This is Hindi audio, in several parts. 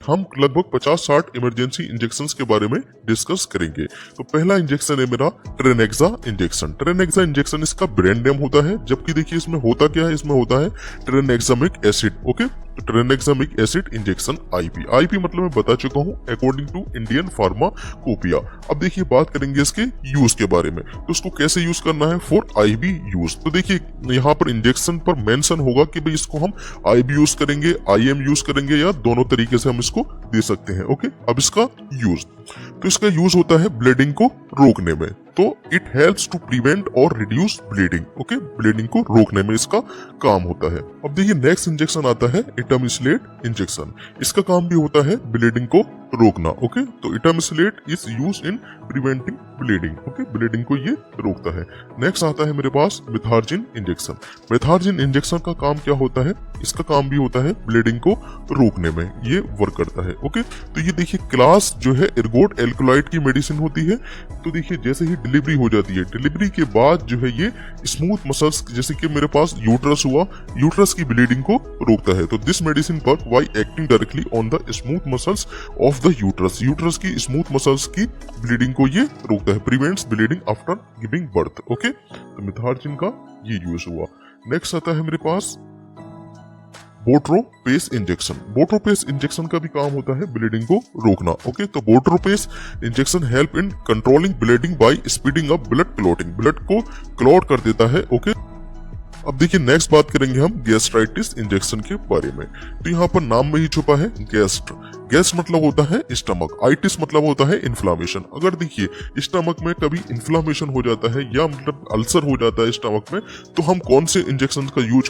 हम लगभग 50-60 इमरजेंसी इंजेक्शंस के बारे में डिस्कस करेंगे। तो पहला इंजेक्शन है मेरा ट्रेनेक्सा इंजेक्शन। ट्रेनेक्सा इंजेक्शन इसका ब्रांड नेम होता है, जबकि देखिए इसमें होता क्या है, इसमें होता है ट्रेनेक्सामिक एसिड। ओके, तो ट्रेनेक्सामिक एसिड इंजेक्शन आईपी। आईपी मतलब मैं बता चुका हूँ, अकॉर्डिंग टू इंडियन फार्माकोपिया। अब देखिए बात करेंगे इसके यूज के बारे में, तो इसको कैसे यूज करना है फॉर आईबी यूज। तो देखिए यहाँ पर इंजेक्शन पर मेंशन होगा कि भाई इसको हम आईबी यूज करेंगे, आईएम यूज करेंगे, या दोनों तरीके से हम इसको दे सकते हैं। ओके, अब इसका यूज, तो इसका यूज होता है ब्लीडिंग को रोकने में। तो इट हेल्प्स टू प्रिवेंट और रिड्यूस ब्लीडिंग। ओके, ब्लीडिंग को रोकने में इसका काम होता है। अब देखिए नेक्स्ट इंजेक्शन आता है इटामिसलेट इंजेक्शन। इसका काम भी होता है ब्लीडिंग को रोकना। ओके, तो etamsylate is use in preventing bleeding. Okay, bleeding को ये रोकता है। नेक्स्ट आता है मेरे पास मिथार्जिन इंजेक्शन। मिथार्जिन इंजेक्शन का काम क्या होता है, इसका काम भी होता है ब्लीडिंग को रोकने में, ये वर्क करता है। ओके, तो ये देखिए क्लास जो है एर्गोट एल्कोलाइड की मेडिसिन होती है। तो देखिए जैसे ही डिलीवरी हो जाती है, डिलीवरी के बाद जो है ये स्मूथ मसल्स, जैसे कि मेरे पास यूट्रस हुआ, यूट्रस की ब्लीडिंग को रोकता है। तो this medicine work by acting directly on the smooth muscles of the uterus. Uterus की स्मूथ मसल्स की ब्लीडिंग को ये रोकता है, prevents bleeding after giving birth. Okay, तो मिथार्जिन का ये यूज हुआ। नेक्स्ट आता है मेरे पास बोट्रोपेस इंजेक्शन। बोट्रोपेस इंजेक्शन का भी काम होता है ब्लीडिंग को रोकना। ओके, तो botropase injection help in controlling bleeding by speeding up blood clotting. Blood को क्लॉट कर देता है। ओके, अब देखिए नेक्स्ट बात करेंगे हम गैस्ट्राइटिस इंजेक्शन के बारे में। तो यहाँ पर नाम में ही छुपा है गैस्ट। गैस मतलब होता है स्टमक, आइटिस मतलब होता है इन्फ्लामेशन। अगर देखिए स्टमक में कभी इन्फ्लामेशन हो जाता है या मतलब अल्सर हो जाता है स्टमक में, तो हम कौन से इंजेक्शन का यूज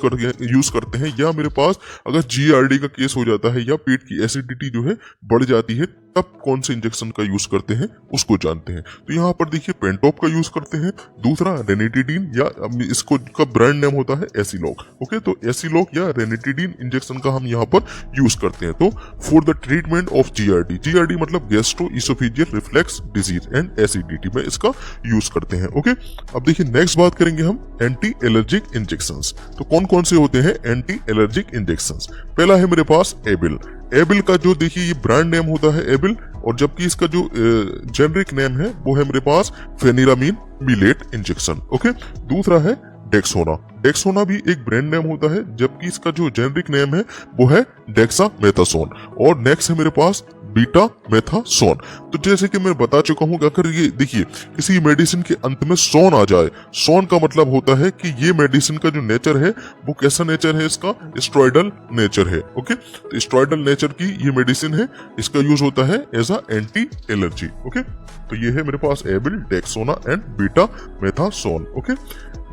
करते हैं, या मेरे पास अगर जीआरडी का केस हो जाता है या पेट की एसिडिटी जो है बढ़ जाती है, तब कौन से इंजेक्शन का यूज करते हैं उसको जानते हैं। तो यहाँ पर देखिए पेंटॉप का यूज करते हैं, दूसरा रेनिटिडीन, या इसको का ब्रांड नेम होता है एसिलॉक। ओके, तो एसिलॉक या रेनिटिडीन इंजेक्शन का हम यहाँ पर यूज करते हैं। तो for the treatment of GERD, GERD मतलब gastro oesophageal reflux disease and acidity में इसका यूज करते हैं। ओके, अब देखिए नेक्स्ट बात करेंगे हम एंटी एलर्जिक इंजेक्शंस। तो कौन कौन से होते हैं एंटी एलर्जिक इंजेक्शंस। पहला है मेरे पास एबिल। एबिल का जो देखिए ये ब्रांड नेम होता है एबिल, और जबकि इसका जो जेनरिक नेम है वो है मेरे पास फेनिरामिन मिलेट इंजेक्शन। ओके, दूसरा है डेक्सोना। डेक्सोना भी एक ब्रांड नेम होता है, जबकि इसका जो जेनरिक नेम है वो है डेक्सामेथासोन। और नेक्स्ट है मेरे पास बीटा मेथासोन। तो जैसे कि मैं बता चुका हूं कि अगर ये देखिए किसी मेडिसिन के अंत में सोन आ जाए, सोन का मतलब होता है कि ये मेडिसिन का जो नेचर है वो कैसा नेचर है, इसका स्टेरॉइडल नेचर है। ओके, तो स्टेरॉइडल नेचर की ये मेडिसिन है, इसका यूज होता है as a anti allergy. Okay, तो ये है मेरे पास Avil, Dexona and betamethasone. Okay,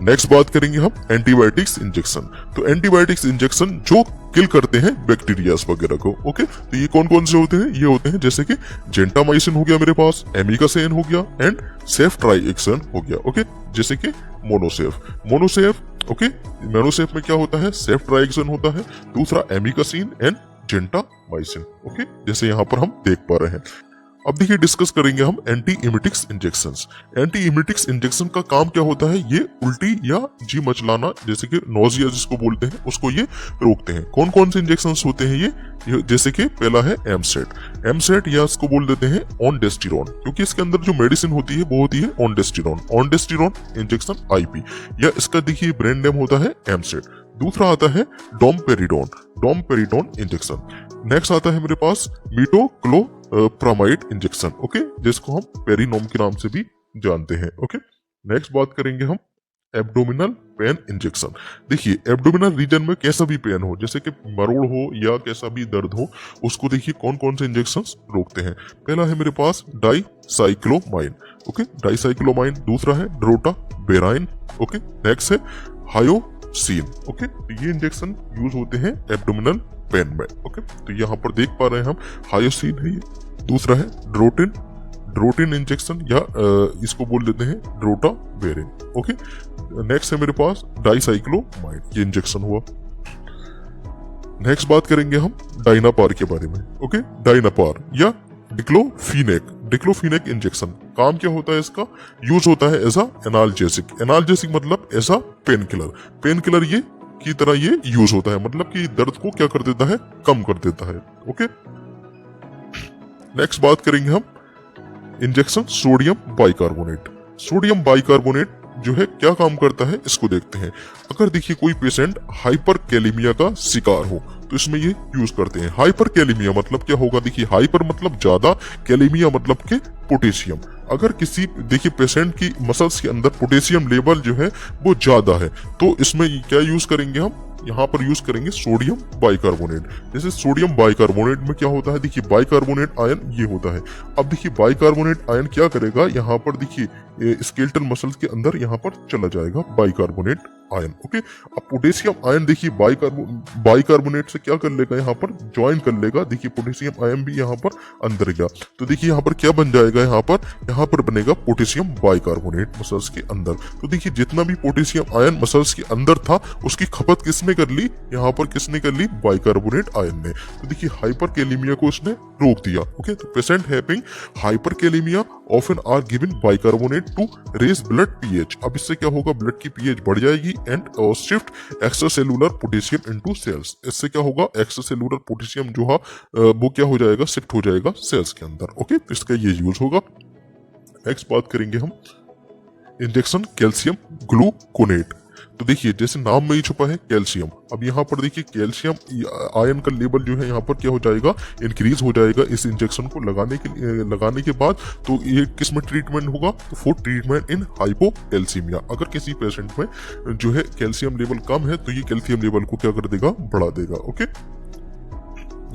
next बात करेंगे हम एंटीबायोटिक्स इंजेक्शन। तो एंटीबायोटिक्स इंजेक्शन जो किल करते हैं बैक्टीरियाज वगैरह को। ओके, तो ये कौन कौन से होते हैं, ये होते हैं जैसे कि जेंटामाइसिन हो गया मेरे पास, एमिकासेन हो गया एंड सेफ्ट्राइएक्सन हो गया। ओके, जैसे कि मोनोसेफ। ओके, मोनोसेफ में क्या होता है, सेफ्ट्राइएक्सन होता है, दूसरा एमिकासिन एंड जेंटामाइसिन। ओके, जैसे यहाँ पर हम देख पा रहे हैं। अब देखिए डिस्कस करेंगे हम anti emetics injections. Anti emetics injection का काम क्या होता है, ये उल्टी या जी मचलाना, जैसे कि नोजिया जिसको बोलते हैं, उसको ये रोकते हैं। कौन कौन से इंजेक्शंस होते हैं ये जैसे कि पहला है एमसेट या इसको बोल देते हैं ऑनडेस्टिरोन, क्योंकि इसके अंदर जो मेडिसिन होती है वो होती है ऑनडेस्टिरोन इंजेक्शन आईपी, या इसका देखिए ब्रांड नेम होता है एमसेट। दूसरा आता है डोमपेरिडोन इंजेक्शन। नेक्स्ट आता है मेरे पास मीटोक्लोप्रामाइड इंजेक्शन। ओके, जिसको हम पेरिनोम के नाम से भी जानते हैं। ओके, नेक्स्ट बात करेंगे हम एब्डोमिनल पेन इंजेक्शन। देखिए एब्डोमिनल रीजन में कैसा भी पेन हो, जैसे कि मरोड़ हो या कैसा भी दर्द हो, उसको देखिए कौन कौन से इंजेक्शंस रोकते हैं। पहला है मेरे पास डाइसाइक्लोमाइन। Okay, dicyclomine. दूसरा है ड्रोटाबेराइन। ओके, नेक्स्ट है हायोसिन। ओके, तो ये इंजेक्शन यूज होते हैं एब्डोमिनल पेन में। ओके, तो यहाँ पर देख पा रहे हैं हम हायोसिन है ये। दूसरा है ड्रोटिन इंजेक्शन, या इसको बोल देते हैं ड्रोटाबेरिन। ओके, नेक्स्ट है मेरे पास डाइसाइक्लोमाइन, ये इंजेक्शन हुआ। नेक्स्ट बात करेंगे हम डाइनापार के बारे में। ओके, डाइनापार या डिक्लोफिनेक इंजेक्शन। काम क्या होता है इसका, यूज होता है एज अ एनाल्जेसिक मतलब एज अ पेन किलर ये की तरह ये यूज होता है, मतलब कि दर्द को क्या कर देता है, कम कर देता है। ओके, नेक्स्ट बात करेंगे हम injection sodium bicarbonate. Sodium bicarbonate जो है क्या काम करता है इसको देखते हैं। अगर देखिए कोई पेशेंट हाइपर कैलेमिया का शिकार हो तो इसमें ये यूज करते हैं। हाइपर कैलेमिया मतलब क्या होगा, देखिए हाइपर मतलब ज्यादा, कैलेमिया मतलब के पोटेशियम। अगर किसी देखिए पेशेंट की मसल्स के अंदर पोटेशियम लेवल जो है वो ज्यादा है तो इसमें क्या यूज करेंगे हम, यहाँ पर यूज करेंगे सोडियम बाइकार्बोनेट। जैसे सोडियम बाइकार्बोनेट में क्या होता है, देखिए बाइकार्बोनेट आयन ये होता है। अब देखिए बाइकार्बोनेट आयन क्या करेगा, यहाँ पर देखिए स्केलेटल मसल्स के अंदर यहाँ पर चला जाएगा बाइकार्बोनेट आयन। ओके, अब पोटेशियम आयन देखिए बाइकार्बोनेट से क्या कर लेगा, यहाँ पर ज्वाइन कर लेगा। देखिए पोटेशियम आयन भी यहाँ पर अंदर गया तो देखिए यहाँ पर क्या बन जाएगा, यहाँ पर बनेगा पोटेशियम बाइकार्बोनेट मसल्स के अंदर। तो देखिए जितना भी पोटेशियम आयन मसल्स के अंदर था उसकी खपत किसने कर ली, यहाँ पर किसने कर ली, बाइकार्बोनेट आयन ने। तो देखिए हाइपर कैलेमिया को उसने रोक दिया। ओके, तो patient having hyperkalaemia often are given bicarbonate to raise blood pH. अब इससे क्या होगा, ब्लड की पीएच बढ़ जाएगी and shift extracellular potassium into cells. इससे क्या होगा, एक्स्ट्रा सेलुलर पोटेशियम जो है वो क्या हो जाएगा, शिफ्ट हो जाएगा सेल्स के अंदर। ओके, तो इसका ये यूज होगा। नेक्स्ट बात करेंगे हम इंजेक्शन कैल्शियम ग्लूकोनेट। तो देखिए जैसे नाम में ही छुपा है कैल्शियम। अब यहाँ पर देखिए कैल्शियम आयन का लेवल जो है यहाँ पर क्या हो जाएगा, इंक्रीज हो जाएगा इस इंजेक्शन को लगाने के बाद। तो ये किस में ट्रीटमेंट होगा, तो फॉर ट्रीटमेंट इन हाइपोकैल्सीमिया। अगर किसी पेशेंट में जो है कैल्शियम लेवल कम है तो ये कैल्शियम लेवल को क्या कर देगा, बढ़ा देगा। ओके,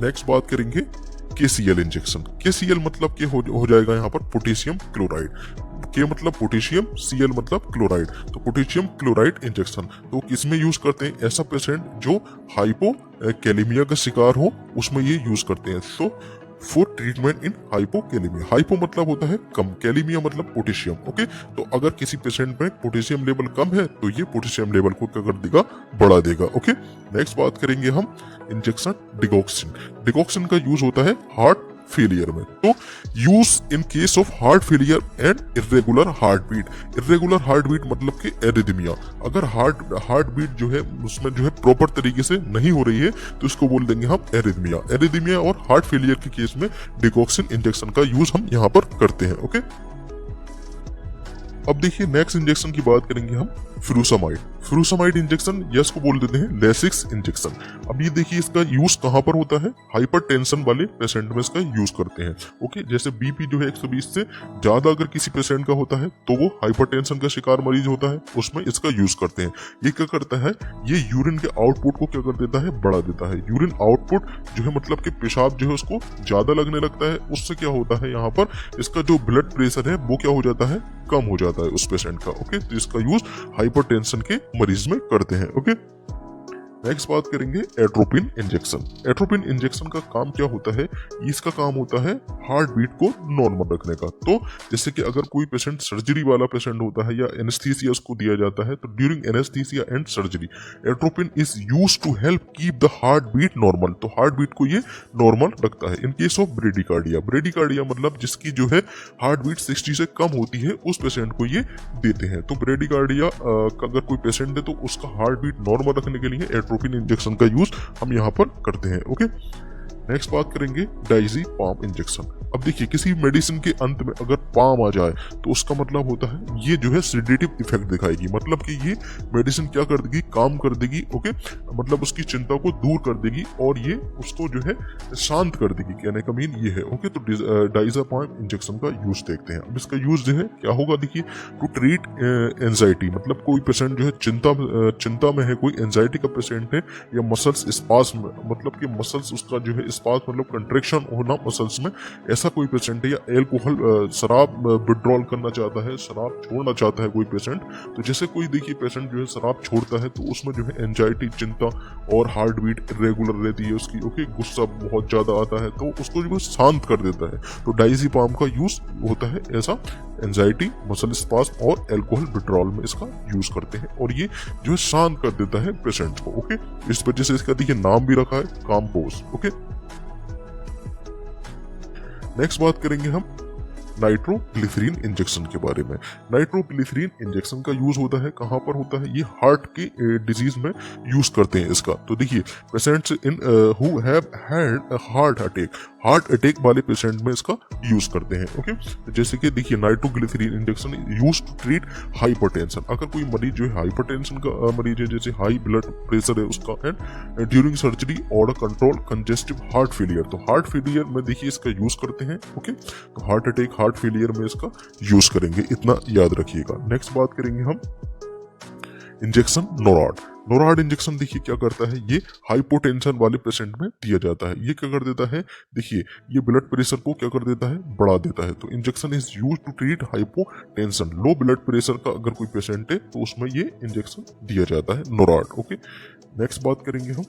नेक्स्ट बात करेंगे KCl इंजेक्शन। KCl मतलब क्या हो जाएगा यहाँ पर पोटेशियम क्लोराइड। के मतलब पोटेशियम, Cl मतलब क्लोराइड, तो पोटेशियम क्लोराइड इंजेक्शन। तो किसमें यूज करते हैं, ऐसा पेशेंट जो हाइपो कैलेमिया का शिकार हो उसमें ये यूज करते हैं। तो for treatment in hypokalemia. Hypo मतलब होता है कम, कैलेमिया मतलब पोटेशियम। ओके, तो अगर किसी पेशेंट में पोटेशियम लेवल कम है तो ये पोटेशियम लेवल को क्या कर देगा, बढ़ा देगा। ओके, नेक्स्ट बात करेंगे हम इंजेक्शन डिगॉक्सिन। डिगॉक्सिन का यूज होता है हार्ट फेलियर में। तो use in case of heart failure and irregular heart beat. Irregular heart beat मतलब कि एरिथमिया। अगर हार्ट बीट जो है उसमें जो है प्रॉपर तरीके से नहीं हो रही है तो इसको बोल देंगे हम एरिथमिया। एरिथमिया और हार्ट फेलियर के केस में डिगॉक्सिन इंजेक्शन का यूज हम यहाँ पर करते हैं। ओके, अब देखिए नेक्स्ट इंजेक्शन की बात करेंगे हम फ्यूरोसामाइड। फ्यूरोसामाइड इंजेक्शन या इसको बोल देते हैं लेसिक्स इंजेक्शन। अब ये देखिए इसका यूज कहां पर होता है, हाइपरटेंशन वाले पेशेंट में इसका यूज करते हैं। ओके, जैसे बीपी जो है 120 से ज्यादा अगर किसी पेशेंट का होता है तो वो हाइपरटेंशन का शिकार मरीज होता है, उसमें इसका यूज करते हैं। ये क्या करता है, ये यूरिन के आउटपुट को क्या कर देता है, बढ़ा देता है। यूरिन आउटपुट जो है मतलब कि पेशाब जो है उसको ज्यादा लगने लगता है। उससे क्या होता है, यहाँ पर इसका जो ब्लड प्रेशर है वो क्या हो जाता है, कम हो जाता है उस पेशेंट का। ओके, तो इसका यूज हाइपरटेंशन के मरीज में करते हैं। ओके, नेक्स्ट बात करेंगे एट्रोपिन इंजेक्शन। एट्रोपिन इंजेक्शन का काम क्या होता है, इसका काम होता है हार्ट बीट को नॉर्मल रखने का। तो जैसे कि अगर कोई पेशेंट सर्जरी वाला पेशेंट होता है या एनेस्थीसिया उसको दिया जाता है तो during anaesthesia and surgery atropine is used to help keep the heart beat normal. तो हार्ट बीट को ये नॉर्मल रखता है। In case of bradycardia, bradycardia मतलब जिसकी जो है हार्ट बीट 60 से कम होती है उस पेशेंट को ये देते हैं। तो ब्रेडिकार्डिया अगर कोई पेशेंट है तो उसका हार्ट बीट नॉर्मल रखने के लिए एट्रोपिन इंजेक्शन का यूज हम यहां पर करते हैं। ओके, नेक्स्ट बात करेंगे डायज़ेपाम इंजेक्शन। अब देखिए किसी मेडिसिन के अंत में अगर पाम आ जाए तो उसका मतलब होता है ये जो है सेडेटिव इफेक्ट दिखाएगी, मतलब कि ये मेडिसिन क्या कर देगी, काम कर देगी। ओके, मतलब उसकी चिंता को दूर कर देगी और ये उसको जो है शांत कर देगी, कहने का मीन ये है। ओके, तो डायज़ेपाम इंजेक्शन का यूज देखते हैं। अब इसका यूज जो है क्या होगा, देखिए टू ट्रीट एंजाइटी, मतलब कोई पेशेंट जो है चिंता में है, कोई एंजाइटी का पेशेंट है या मसल्स स्पाज्म मतलब कि मसल्स उसका जो है स्पाज्म मतलब कंट्रैक्शन होना मसल्स में, ऐसा कोई पेशेंट है, या एल्कोहल शराब विड्रॉल करना चाहता है, शराब छोड़ना चाहता है कोई पेशेंट। तो जैसे कोई देखिए पेशेंट जो है शराब छोड़ता है तो उसमें जो है एंजाइटी, चिंता और हार्ट बीट इरेगुलर रहती है उसकी। ओके, गुस्सा बहुत ज्यादा आता है तो उसको जो है शांत कर देता है। तो डायज़ेपाम का यूज होता है ऐसा एंजाइटी, मसल स्पाज्म और एल्कोहल विड्रॉल में इसका यूज करते हैं और ये जो है शांत कर देता है पेशेंट को। ओके, इस वजह से इसका देखिए नाम भी रखा है काम्पोज। ओके, नेक्स्ट बात करेंगे हम नाइट्रोग्लिसरीन इंजेक्शन के बारे में। नाइट्रोग्लिसरीन इंजेक्शन का यूज होता है कहां पर होता है, ये हार्ट के डिजीज में यूज करते हैं इसका। तो देखिए patients in who have had a heart attack, heart attack वाले पेशेंट में इसका यूज करते हैं। ओके, जैसे कि देखिए nitroglycerine injection use to treat hypertension. अगर कोई मरीज जो है हाइपरटेंशन का मरीज है, जैसे हाई ब्लड प्रेशर है उसका, एंड ड्यूरिंग सर्जरी और कंट्रोल कंजेस्टिव हार्ट फेलियर, तो हार्ट फेलियर में देखिए इसका यूज करते हैं। ओके, तो हार्ट अटैक हार्ट फेलियर में इसका यूज करेंगे, इतना याद रखिएगा। नेक्स्ट बात करेंगे हम इंजेक्शन नोराड। नोराड इंजेक्शन देखिए क्या करता है, ये हाइपोटेंशन वाले पेशेंट में दिया जाता है। ये क्या कर देता है, देखिए ये ब्लड प्रेशर को क्या कर देता है, बढ़ा देता है। तो injection is use to treat hypotension, low blood pressure का अगर कोई पेशेंट है तो उसमें ये इंजेक्शन दिया जाता है, नोराड। ओके, नेक्स्ट बात करेंगे हम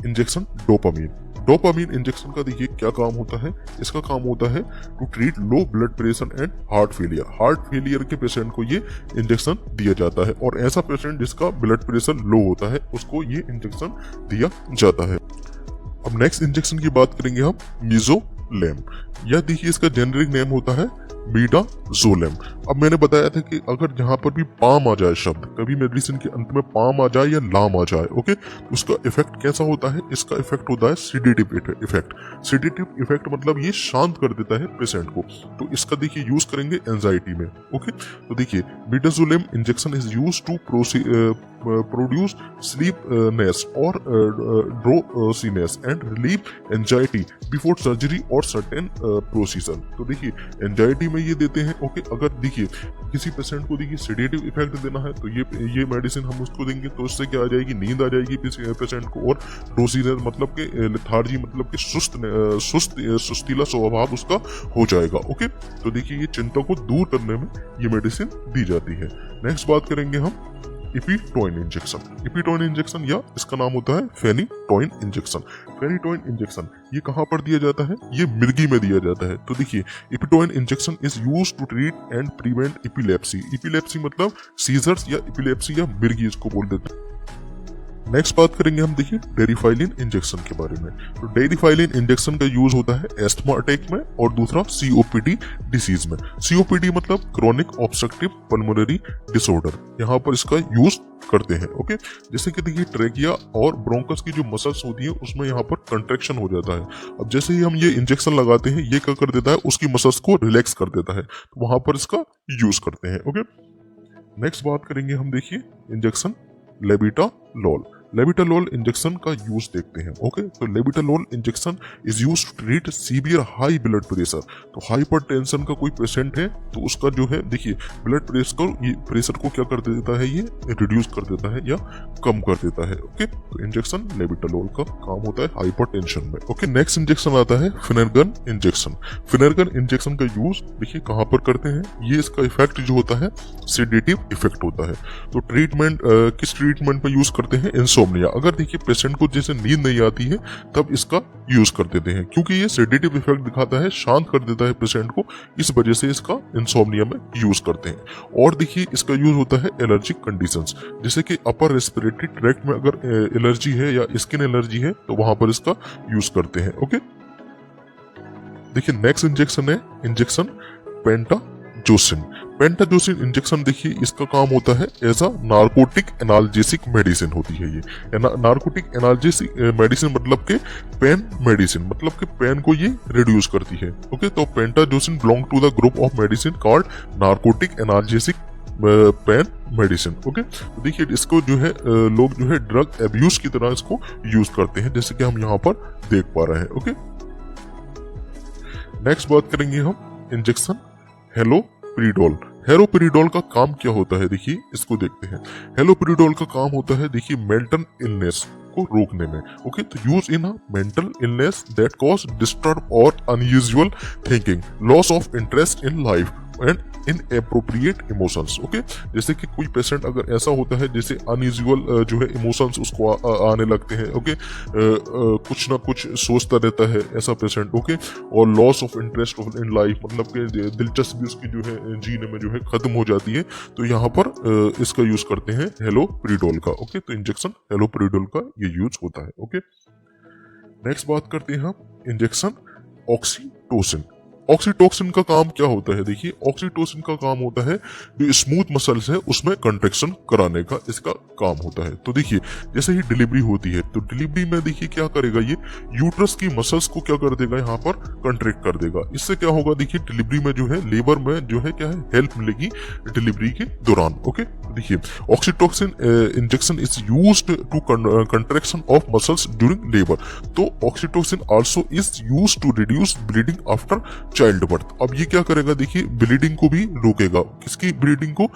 इंजेक्शन डोपामीन। डोपामीन इंजेक्शन का देखिए क्या काम होता है, इसका काम होता है to treat low blood pressure and heart failure. Heart failure के पेशेंट को ये इंजेक्शन दिया जाता है, और ऐसा पेशेंट जिसका ब्लड प्रेशर लो होता है उसको ये इंजेक्शन दिया जाता है। अब नेक्स्ट इंजेक्शन की बात करेंगे हम मीजोलेम। यह देखिए इसका जेनेरिक नेम होता है मीडाजोलेम। अब मैंने बताया था कि अगर जहां पर भी पाम आ जाए शब्द, कभी मेडिसिन के अंत में पाम आ जाए या लाम आ जाए, ओके, तो उसका इफेक्ट कैसा होता है, इसका इफेक्ट होता है सीडेटिव इफेक्ट। सीडेटिव इफेक्ट मतलब ये शांत कर देता है पेशेंट को। तो इसका देखिए यूज करेंगे एंजाइटी में। ओके, तो देखिए midazolam injection is use to produce sleepiness और drowsiness and relieve anxiety before surgery और सर्टेन प्रोसीजर। तो देखिए एंजाइटी में ये देते हैं। ओके, अगर देखिए किसी पेशेंट को देखिए सेडेटिव इफेक्ट देना है तो ये मेडिसिन हम उसको देंगे, तो उससे क्या आ जाएगी, नींद आ जाएगी पेशेंट को, और ड्रोसीनेस मतलब के लेथार्जी मतलब कि सुस्तीला स्वभाव उसका हो जाएगा। ओके, तो देखिए ये चिंता को दूर करने में ये मेडिसिन दी जाती है। नेक्स्ट बात करेंगे हम इपिटोइन इंजेक्शन। इपिटोइन इंजेक्शन या इसका नाम होता है फेनिटोइन इंजेक्शन। फेनिटोइन इंजेक्शन ये कहां पर दिया जाता है, ये मिर्गी में दिया जाता है। तो देखिए eptoin injection is use to treat and prevent epilepsy. Epilepsy मतलब सीजर्स या इपिलेप्सी या मिर्गी इसको बोल देते हैं। नेक्स्ट बात करेंगे हम देखिए डेरिफाइलिन इंजेक्शन के बारे में। तो डेरिफाइलिन इंजेक्शन का यूज होता है एस्थमा अटैक में और दूसरा सीओपीडी डिसीज में। सीओपीडी मतलब क्रोनिक ऑब्स्ट्रक्टिव पल्मोनरी डिसऑर्डर, यहाँ पर इसका यूज करते हैं। ओके, जैसे कि देखिए ट्रेकिया और ब्रोंकस की जो मसल्स होती है उसमें यहाँ पर कंट्रैक्शन हो जाता है। अब जैसे ही हम ये इंजेक्शन लगाते हैं ये क्या कर देता है, उसकी मसल्स को रिलैक्स कर देता है, तो वहां पर इसका यूज करते हैं। ओके, नेक्स्ट बात करेंगे हम देखिए इंजेक्शन लेबिटालोल। लेबिटालोल इंजेक्शन का यूज देखते हैं। ओके, तो labetalol injection is use to treat severe high blood pressure. तो हाइपरटेंशन का कोई पेशेंट है तो उसका जो है देखिए ब्लड प्रेशर को क्या कर देता है, ये रिड्यूस कर देता है या कम कर देता है। ओके, तो इंजेक्शन लेबिटालोल का काम होता है हाइपरटेंशन में। ओके, नेक्स्ट इंजेक्शन आता है फिनेरगन इंजेक्शन। फिनेरगन इंजेक्शन का यूज देखिए कहां पर करते हैं, ये इसका इफेक्ट जो होता है सेडेटिव इफेक्ट होता है। तो ट्रीटमेंट किस ट्रीटमेंट में यूज करते हैं, इंसोम्निया। अगर देखिए पेशेंट को जैसे नींद नहीं आती है तब इसका यूज कर देते हैं, क्योंकि ये सेडेटिव इफेक्ट दिखाता है, शांत कर देता है पेशेंट को, इस वजह से इसका इंसोम्निया में यूज करते हैं। और देखिए इसका यूज होता है एलर्जिक कंडीशंस, जैसे कि अपर रेस्पिरेटरी ट्रैक्ट में अगर एलर्जी है या स्किन एलर्जी है तो वहां पर इसका यूज करते हैं। ओके, देखिए नेक्स्ट इंजेक्शन है इंजेक्शन पेंटाजोसिन। पेंटाजोसिन इंजेक्शन देखिए इसका काम होता है as a narcotic analgesic medicine होती है। ये नार्कोटिक एनाल्जेसिक मेडिसिन मतलब के पेन मेडिसिन, मतलब के पेन को ये रिड्यूस करती है। ओके, तो pentazocine belong to the group of medicine called narcotic analgesic pain medicine. Okay, तो देखिए इसको जो है लोग जो है ड्रग एब्यूज की तरह इसको यूज करते हैं, जैसे कि हम यहाँ पर देख पा रहे हैं। ओके, नेक्स्ट बात करेंगे हम इंजेक्शन हेलोपेरिडोल। हेलोपेरिडोल का काम क्या होता है, देखिए इसको देखते हैं। हेलोपेरिडोल का काम होता है देखिए मेंटल इलनेस को रोकने में। ओके, तो use in a mental illness that cause disturb और unusual thinking, loss of interest in life and inappropriate emotions. Okay, जैसे कि कोई पेशेंट अगर ऐसा होता है जैसे अनयूजुअल जो है इमोशंस उसको आने लगते हैं। ओके, कुछ ना कुछ सोचता रहता है ऐसा पेशेंट। ओके, और loss of interest in life मतलब कि दिलचस्पी उसकी जो है जीने में जो है खत्म हो जाती है, तो यहाँ पर इसका यूज करते हैं हेलोपेरिडोल का। ओके, तो इंजेक्शन हेलोपेरिडोल का ये यूज होता है। ओके, नेक्स्ट बात करते हैं हम इंजेक्शन ऑक्सीटोसिन। ऑक्सीटोसिन का काम क्या होता है? देखिए, ऑक्सीटोसिन का काम होता है जो स्मूथ मसल्स है उसमें कंट्रेक्शन कराने का इसका काम होता है। तो देखिए, जैसे ही डिलीवरी होती है तो डिलीवरी में देखिए क्या करेगा, ये यूट्रस की मसल्स को क्या कर देगा, यहाँ पर कंट्रैक्ट कर देगा। इससे क्या होगा, देखिए डिलीवरी में जो है, लेबर में जो है क्या है, हेल्प मिलेगी डिलीवरी के दौरान। ओके, देखिए oxytocin injection is used to contraction of muscles during labour. तो oxytocin also is used to reduce bleeding after childbirth. अब ये क्या करेगा, देखिए ब्लीडिंग को भी रोकेगा। किसकी ब्लीडिंग को?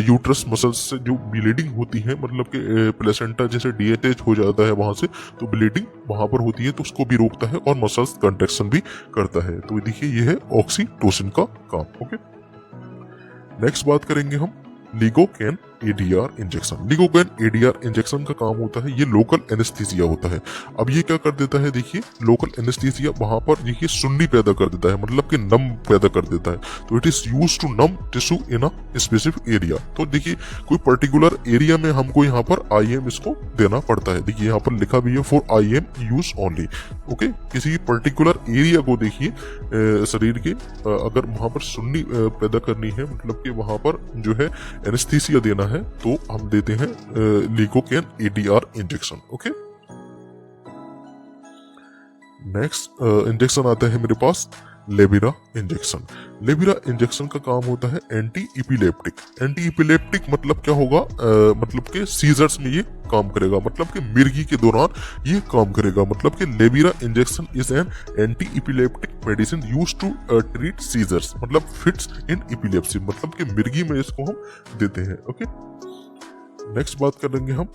यूट्रस मसल्स से जो ब्लीडिंग होती है, मतलब कि प्लेसेंटा जैसे डीएचएच हो जाता है वहां से, तो ब्लीडिंग वहां पर होती है तो उसको भी रोकता है और मसल्स कंट्रैक्शन भी करता है। तो देखिए ये है ऑक्सीटोसिन का काम। ओके, नेक्स्ट बात करेंगे हम लिगोकैन एडीआर इंजेक्शन। लिगोकैन एडीआर इंजेक्शन का काम होता है, ये लोकल एनेस्थीसिया होता है। अब ये क्या कर देता है, देखिए लोकल एनेस्थीसिया वहां पर देखिए सुन्नी पैदा कर देता है, मतलब कि नम पैदा कर देता है। तो it is use to numb tissue in a specific area. तो देखिए कोई पर्टिकुलर एरिया में हमको यहाँ पर आईएम इसको देना पड़ता है। देखिए यहाँ पर लिखा भी है for IM use only. Okay, किसी पर्टिकुलर एरिया को देखिए शरीर के अगर वहां पर सुन्नी पैदा करनी है, मतलब कि वहां पर जो है एनेस्थीसिया देना है, तो हम देते हैं lignocaine ADR injection. Okay, next injection आता है मेरे पास लेविरा इंजेक्शन। लेविरा इंजेक्शन का काम होता है एंटी इपिलेप्टिक। एंटी इपिलेप्टिक मतलब क्या होगा, मतलब कि सीजर्स में ये काम करेगा, मतलब कि मिर्गी के दौरान ये काम करेगा। मतलब कि Levera injection is an anti epileptic medicine used to treat seizures, मतलब फिट्स इन इपिलेप्सी, मतलब कि मिर्गी में इसको हम देते हैं। ओके, नेक्स्ट बात करेंगे हम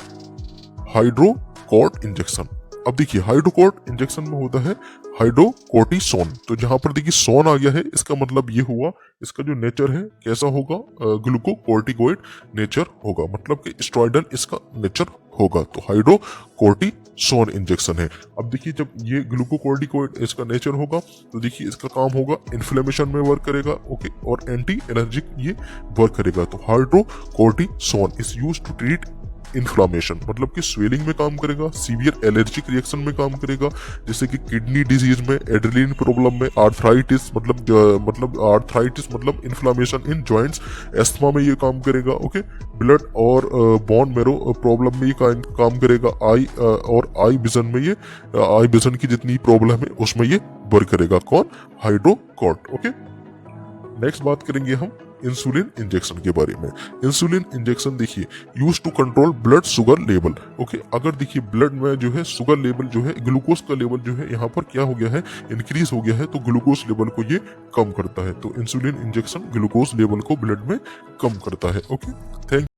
हाइड्रोकॉर्ट इंजेक्शन। अब देखिए हाइड्रोकॉर्ट इंजेक्शन में होता है हाइड्रोकोर्टिसोन। तो जहां पर देखिए सोन आ गया है, इसका मतलब ये हुआ, इसका जो नेचर है कैसा होगा, ग्लूकोकोर्टिकोइड नेचर होगा, मतलब कि स्टेरॉइडल इसका नेचर होगा। तो हाइड्रोकोर्टिसोन इंजेक्शन है। अब देखिए जब ये ग्लूकोकोर्टिकोइड इसका नेचर होगा तो देखिए इसका काम होगा इन्फ्लेमेशन में वर्क करेगा। ओके, और एंटी एलर्जिक ये वर्क करेगा। तो hydrocortisone is used to treat inflammation, मतलब कि स्वेलिंग में काम करेगा, सीवियर एलर्जिक रिएक्शन में काम करेगा, जैसे कि किडनी डिजीज में, एड्रेनलिन प्रॉब्लम में, आर्थराइटिस मतलब आर्थराइटिस मतलब इन्फ्लामेशन इन जॉइंट्स, एस्थमा में ये काम करेगा। ओके, ब्लड और बोन मैरो प्रॉब्लम में ये काम करेगा। आई और आई विजन में ये आई विजन की जितनी प्रॉब्लम है उसमें ये वर्क करेगा। कौन? हाइड्रोकॉर्ट। ओके, नेक्स्ट बात करेंगे हम इंसुलिन इंजेक्शन के बारे में। इंसुलिन इंजेक्शन देखिए use to control blood sugar level. Okay, अगर देखिए ब्लड में जो है शुगर लेवल जो है, ग्लूकोज का लेवल जो है यहाँ पर क्या हो गया है, इंक्रीज हो गया है, तो ग्लूकोज लेवल को ये कम करता है। तो इंसुलिन इंजेक्शन ग्लूकोज लेवल को ब्लड में कम करता है। Okay, thank